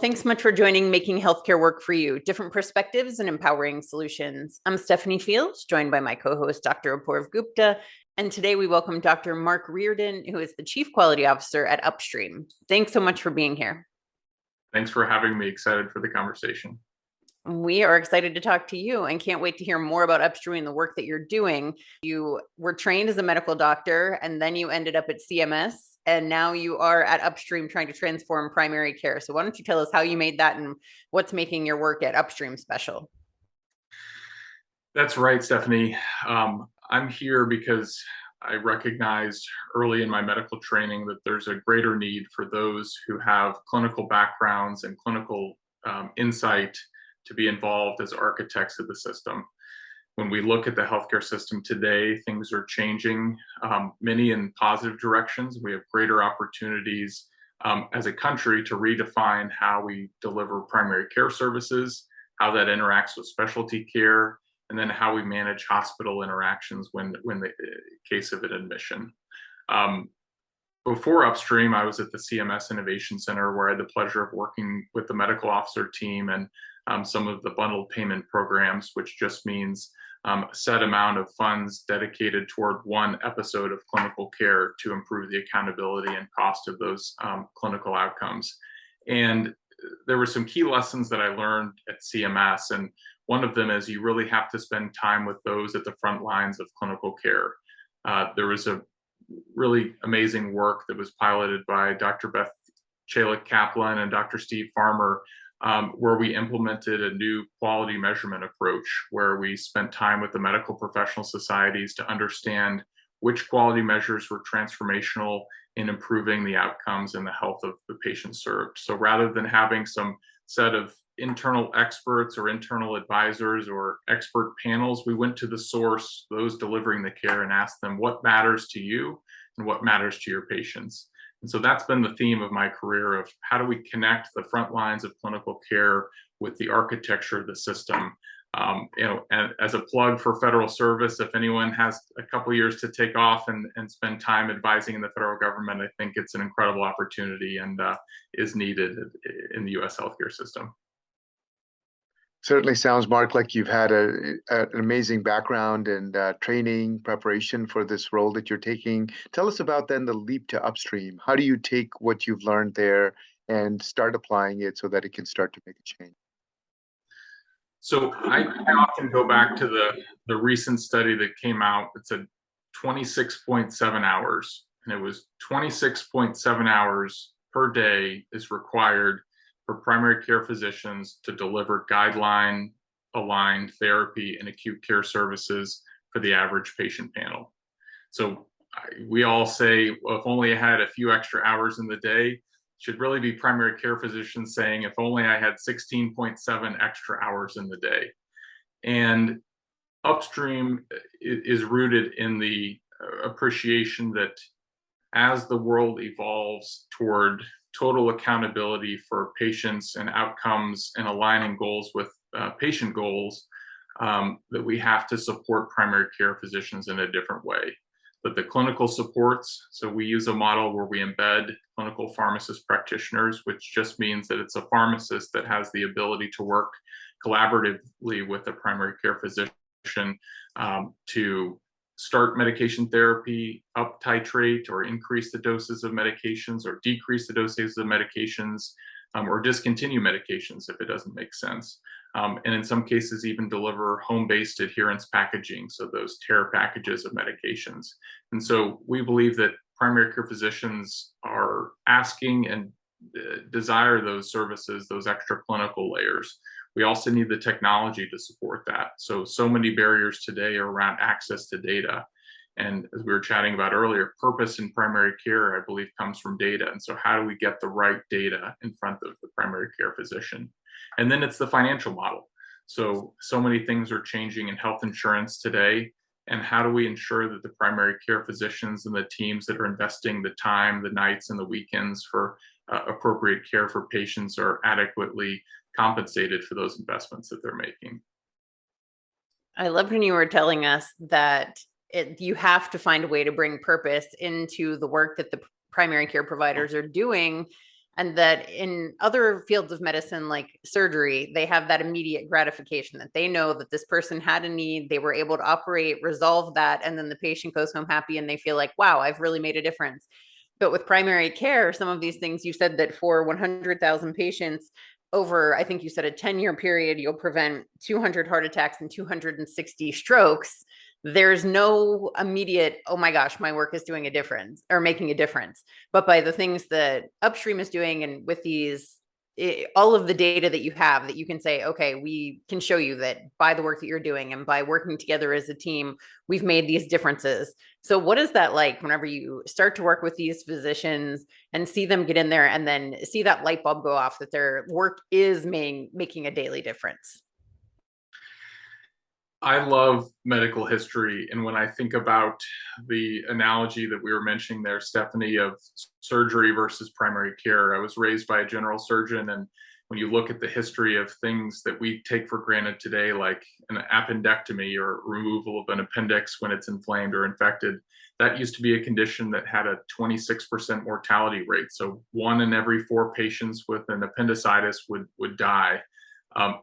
Thanks so much for joining Making Healthcare Work for You, Different Perspectives and Empowering Solutions. I'm Stephanie Fields, joined by my co-host, Dr. Apoorv Gupta, and today we welcome Dr. Mark Reardon, who is the Chief Quality Officer at UpStream. Thanks so much for being here. Thanks for having me. Excited for the conversation. We are excited to talk to you and can't wait to hear more about UpStream and the work that you're doing. You were trained as a medical doctor, and then you ended up at CMS, and now you are at UpStream trying to transform primary care. So why don't you tell us how you made that and what's making your work at UpStream special? That's right, Stephanie. I'm here because I recognized early in my medical training that there's a greater need for those who have clinical backgrounds and clinical insight to be involved as architects of the system. When we look at the healthcare system today, things are changing, many in positive directions. We have greater opportunities as a country to redefine how we deliver primary care services, how that interacts with specialty care, and then how we manage hospital interactions when the case of an admission. Before UpStream, I was at the CMS Innovation Center, where I had the pleasure of working with the medical officer team and some of the bundled payment programs, which just means a set amount of funds dedicated toward one episode of clinical care to improve the accountability and cost of those clinical outcomes. And there were some key lessons that I learned at CMS, and one of them is you really have to spend time with those at the front lines of clinical care. There was a really amazing work that was piloted by Dr. Beth Chalik-Kaplan and Dr. Steve Farmer, where we implemented a new quality measurement approach, where we spent time with the medical professional societies to understand which quality measures were transformational in improving the outcomes and the health of the patient served. So rather than having some set of internal experts or internal advisors or expert panels, we went to the source, those delivering the care, and asked them what matters to you and what matters to your patients. And so that's been the theme of my career, of how do we connect the front lines of clinical care with the architecture of the system. And as a plug for federal service, if anyone has a couple years to take off and spend time advising in the federal government, I think it's an incredible opportunity and is needed in the U.S. healthcare system. Certainly sounds, Mark, like you've had an amazing background and training preparation for this role that you're taking. Tell us about then the leap to UpStream. How do you take what you've learned there and start applying it so that it can start to make a change? So I often go back to the recent study that came out. It said 26.7 hours, and it was 26.7 hours per day is required for primary care physicians to deliver guideline-aligned therapy and acute care services for the average patient panel. So we all say, well, if only I had a few extra hours in the day. Should really be primary care physicians saying, if only I had 16.7 extra hours in the day. And UpStream is rooted in the appreciation that as the world evolves toward total accountability for patients and outcomes and aligning goals with patient goals, that we have to support primary care physicians in a different way. But the clinical supports, so we use a model where we embed clinical pharmacist practitioners, which just means that it's a pharmacist that has the ability to work collaboratively with a primary care physician to start medication therapy, up titrate or increase the doses of medications, or decrease the doses of medications, or discontinue medications if it doesn't make sense. And in some cases, even deliver home-based adherence packaging, so those care packages of medications. And so we believe that primary care physicians are asking and desire those services, those extra clinical layers. We also need the technology to support that. So many barriers today are around access to data. And as we were chatting about earlier, purpose in primary care, I believe, comes from data. And so how do we get the right data in front of the primary care physician? And then it's the financial model. So many things are changing in health insurance today. And how do we ensure that the primary care physicians and the teams that are investing the time, the nights, and the weekends for appropriate care for patients are adequately compensated for those investments that they're making? I loved when you were telling us that you have to find a way to bring purpose into the work that the primary care providers are doing. And that in other fields of medicine, like surgery, they have that immediate gratification that they know that this person had a need, they were able to operate, resolve that, and then the patient goes home happy and they feel like, wow, I've really made a difference. But with primary care, some of these things, you said that for 100,000 patients over, I think you said a 10-year period, you'll prevent 200 heart attacks and 260 strokes. There's no immediate, oh my gosh, my work is doing a difference or making a difference. But by the things that Upstream is doing, and with these, all of the data that you have, that you can say, okay, we can show you that by the work that you're doing and by working together as a team, we've made these differences. So what is that like whenever you start to work with these physicians and see them get in there and then see that light bulb go off that their work is making a daily difference? I love medical history. And when I think about the analogy that we were mentioning there, Stephanie, of surgery versus primary care, I was raised by a general surgeon. And when you look at the history of things that we take for granted today, like an appendectomy or removal of an appendix when it's inflamed or infected, that used to be a condition that had a 26% mortality rate. So 1 in every 4 patients with an appendicitis would die.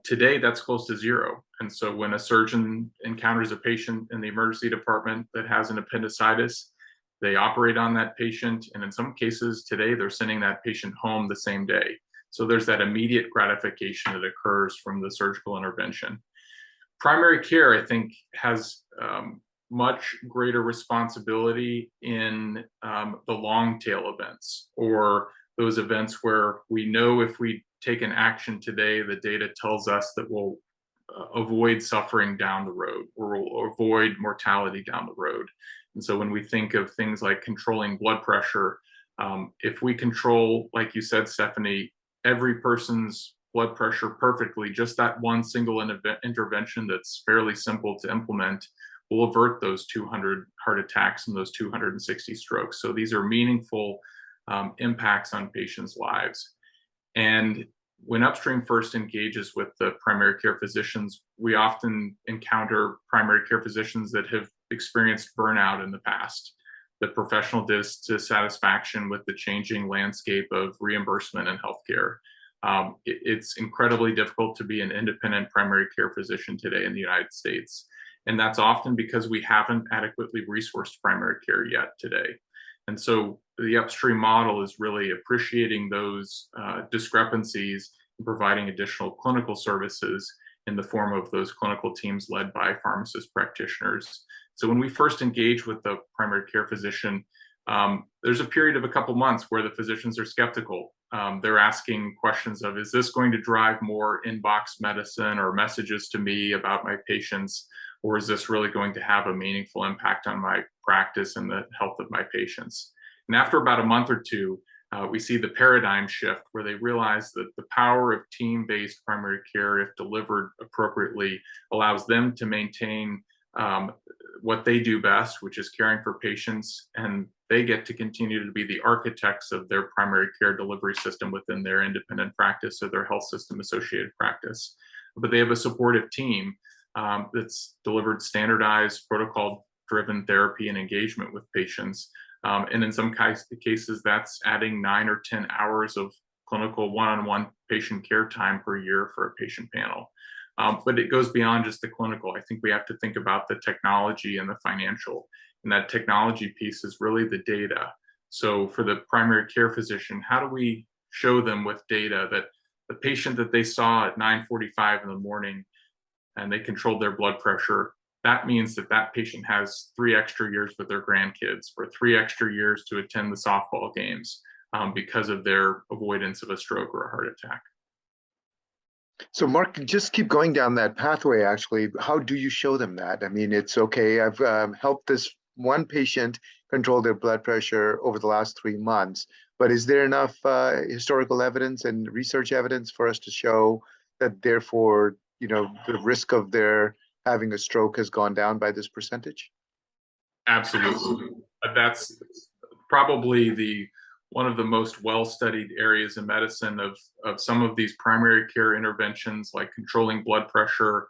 Today, that's close to 0. And so when a surgeon encounters a patient in the emergency department that has an appendicitis, they operate on that patient. And in some cases today, they're sending that patient home the same day. So there's that immediate gratification that occurs from the surgical intervention. Primary care, I think, has much greater responsibility in the long tail events, or those events where we know if we take an action today, the data tells us that we'll avoid suffering down the road, or we'll avoid mortality down the road. And so when we think of things like controlling blood pressure, if we control, like you said, Stephanie, every person's blood pressure perfectly, just that one single intervention that's fairly simple to implement will avert those 200 heart attacks and those 260 strokes. So these are meaningful impacts on patients' lives. And when Upstream first engages with the primary care physicians, we often encounter primary care physicians that have experienced burnout in the past, the professional dissatisfaction with the changing landscape of reimbursement in healthcare. It's incredibly difficult to be an independent primary care physician today in the United States. And that's often because we haven't adequately resourced primary care yet today. And so the Upstream model is really appreciating those discrepancies and providing additional clinical services in the form of those clinical teams led by pharmacist practitioners. So when we first engage with the primary care physician, there's a period of a couple months where the physicians are skeptical. They're asking questions of, is this going to drive more inbox medicine or messages to me about my patients? Or is this really going to have a meaningful impact on my practice and the health of my patients? And after about a month or two, we see the paradigm shift where they realize that the power of team-based primary care, if delivered appropriately, allows them to maintain what they do best, which is caring for patients, and they get to continue to be the architects of their primary care delivery system within their independent practice or their health system associated practice. But they have a supportive team that's delivered standardized protocol-driven therapy and engagement with patients. And in some cases, that's adding 9 or 10 hours of clinical one-on-one patient care time per year for a patient panel. But it goes beyond just the clinical. I think we have to think about the technology and the financial. And that technology piece is really the data. So for the primary care physician, how do we show them with data that the patient that they saw at 9:45 in the morning and they controlled their blood pressure, that means that that patient has 3 extra years with their grandkids, or 3 extra years to attend the softball games because of their avoidance of a stroke or a heart attack. So Mark, just keep going down that pathway, actually. How do you show them that? I mean, it's okay, I've helped this one patient control their blood pressure over the last 3 months, but is there enough historical evidence and research evidence for us to show that therefore, the risk of their having a stroke has gone down by this percentage? Absolutely. That's probably one of the most well-studied areas in medicine of some of these primary care interventions, like controlling blood pressure,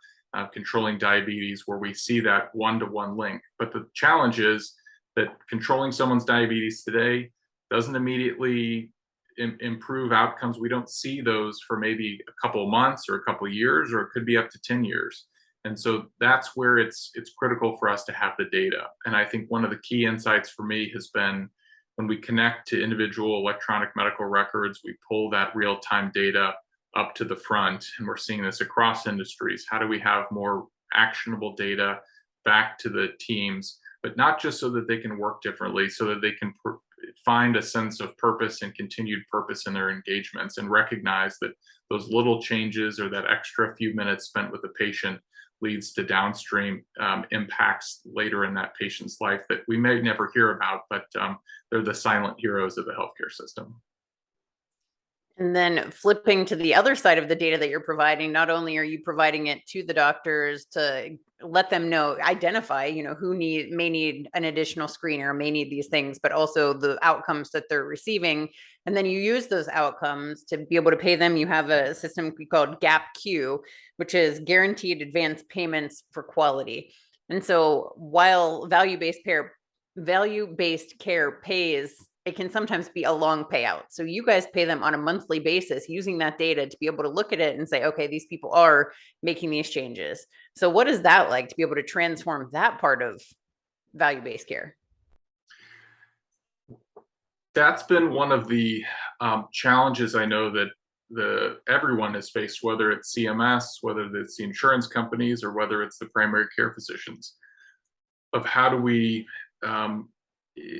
controlling diabetes, where we see that one-to-one link. But the challenge is that controlling someone's diabetes today doesn't immediately improve outcomes, we don't see those for maybe a couple of months or a couple of years, or it could be up to 10 years. And so that's where it's critical for us to have the data. And I think one of the key insights for me has been when we connect to individual electronic medical records, we pull that real-time data up to the front, and we're seeing this across industries. How do we have more actionable data back to the teams, but not just so that they can work differently, so that they can find a sense of purpose and continued purpose in their engagements, and recognize that those little changes or that extra few minutes spent with the patient leads to downstream impacts later in that patient's life that we may never hear about, but they're the silent heroes of the healthcare system. And then flipping to the other side of the data that you're providing, not only are you providing it to the doctors to let them know, identify, who may need an additional screener, may need these things, but also the outcomes that they're receiving. And then you use those outcomes to be able to pay them. You have a system called GAP-Q, which is guaranteed advance payments for quality. And so while value-based care pays, it can sometimes be a long payout. So you guys pay them on a monthly basis using that data to be able to look at it and say, okay, these people are making these changes. So what is that like to be able to transform that part of value-based care? That's been one of the challenges I know that everyone has faced, whether it's CMS, whether it's the insurance companies, or whether it's the primary care physicians, of how do we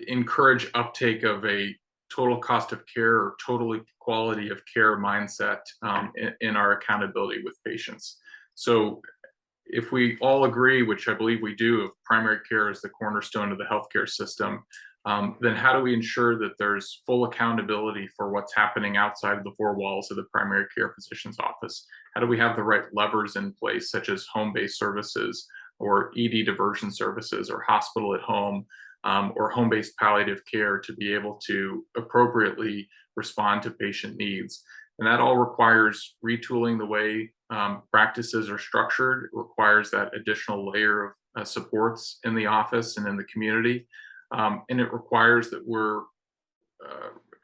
encourage uptake of a total cost of care or total quality of care mindset in our accountability with patients. So if we all agree, which I believe we do, if primary care is the cornerstone of the healthcare system, then how do we ensure that there's full accountability for what's happening outside of the four walls of the primary care physician's office? How do we have the right levers in place, such as home-based services or ED diversion services or hospital at home, or home-based palliative care, to be able to appropriately respond to patient needs? And that all requires retooling the way practices are structured. It requires that additional layer of supports in the office and in the community. And it requires that we're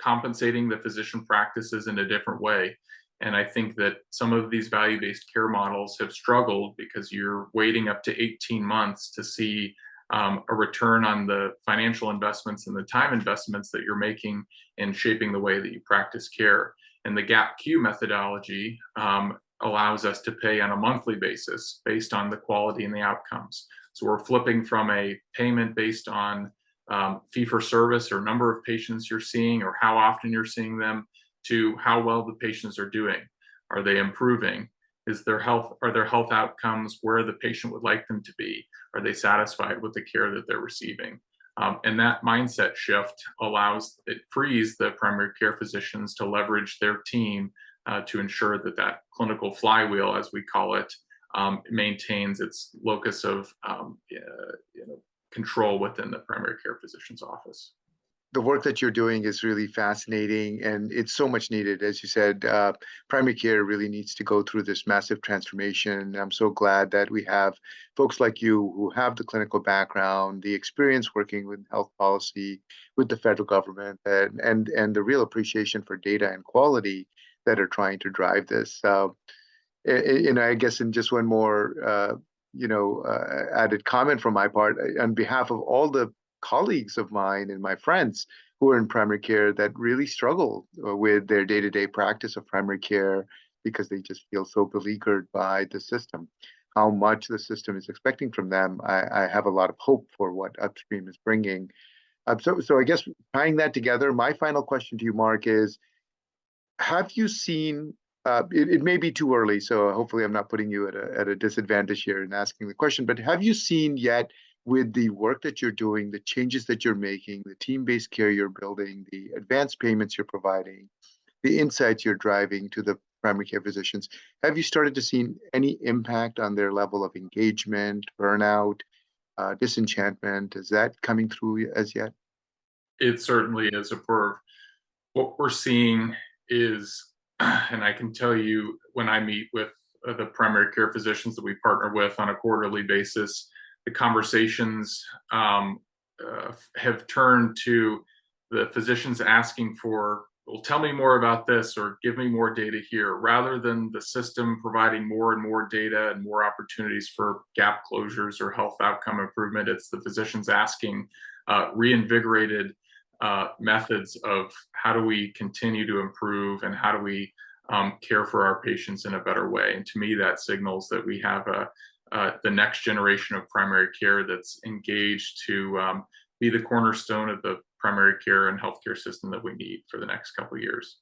compensating the physician practices in a different way. And I think that some of these value-based care models have struggled because you're waiting up to 18 months to see a return on the financial investments and the time investments that you're making in shaping the way that you practice care. And the GAP-Q methodology allows us to pay on a monthly basis based on the quality and the outcomes. So we're flipping from a payment based on fee-for-service or number of patients you're seeing or how often you're seeing them, to how well the patients are doing. Are they improving? Are their health outcomes where the patient would like them to be? Are they satisfied with the care that they're receiving? And that mindset shift frees the primary care physicians to leverage their team to ensure that that clinical flywheel, as we call it, maintains its locus of control within the primary care physician's office. The work that you're doing is really fascinating, and it's so much needed. As you said, primary care really needs to go through this massive transformation. I'm so glad that we have folks like you who have the clinical background, the experience working with health policy, with the federal government, and the real appreciation for data and quality that are trying to drive this. I guess in just one more, added comment from my part, on behalf of all the colleagues of mine and my friends who are in primary care that really struggle with their day-to-day practice of primary care because they just feel so beleaguered by the system, how much the system is expecting from them. I have a lot of hope for what UpStream is bringing. So I guess tying that together, my final question to you, Mark, is, have you seen, it may be too early, so hopefully I'm not putting you at a disadvantage here in asking the question, but have you seen yet, with the work that you're doing, the changes that you're making, the team-based care you're building, the advanced payments you're providing, the insights you're driving to the primary care physicians, have you started to see any impact on their level of engagement, burnout, disenchantment? Is that coming through as yet? It certainly is. What we're seeing is, and I can tell you, when I meet with the primary care physicians that we partner with on a quarterly basis, the conversations have turned to the physicians asking for well, tell me more about this or give me more data here, rather than the system providing more and more data and more opportunities for gap closures or health outcome improvement. It's the physicians asking reinvigorated methods of how do we continue to improve and how do we care for our patients in a better way. And to me, that signals that we have the next generation of primary care that's engaged to be the cornerstone of the primary care and healthcare system that we need for the next couple of years.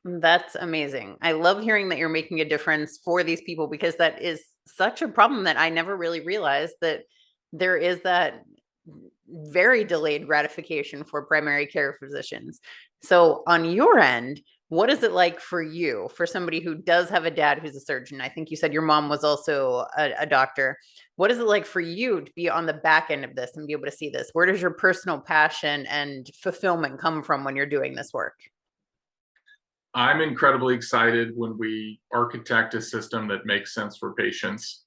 That's amazing. I love hearing that you're making a difference for these people, because that is such a problem that I never really realized, that there is that very delayed gratification for primary care physicians. So on your end, what is it like for you, for somebody who does have a dad who's a surgeon? I think you said your mom was also a doctor. What is it like for you to be on the back end of this and be able to see this? Where does your personal passion and fulfillment come from when you're doing this work? I'm incredibly excited when we architect a system that makes sense for patients.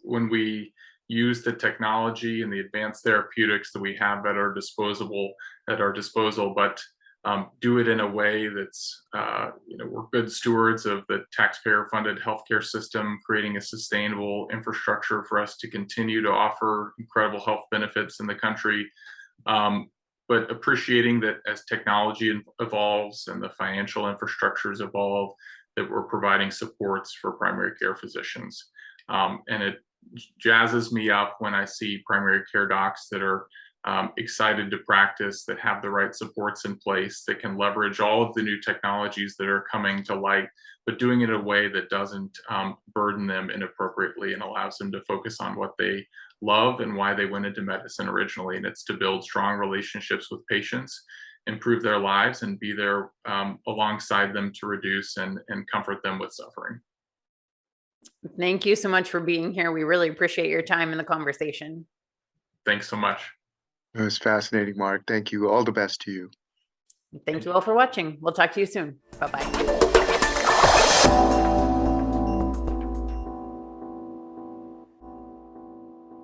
When we use the technology and the advanced therapeutics that we have at our disposal, but do it in a way that's, we're good stewards of the taxpayer-funded healthcare system, creating a sustainable infrastructure for us to continue to offer incredible health benefits in the country. But appreciating that as technology evolves and the financial infrastructures evolve, that we're providing supports for primary care physicians. And it jazzes me up when I see primary care docs that are excited to practice, that have the right supports in place, that can leverage all of the new technologies that are coming to light, but doing it in a way that doesn't burden them inappropriately and allows them to focus on what they love and why they went into medicine originally. And it's to build strong relationships with patients, improve their lives, and be there alongside them to reduce and comfort them with suffering. Thank you so much for being here. We really appreciate your time in the conversation. Thanks so much. It was fascinating, Mark. Thank you. All the best to you. Thank you all for watching. We'll talk to you soon. Bye-bye.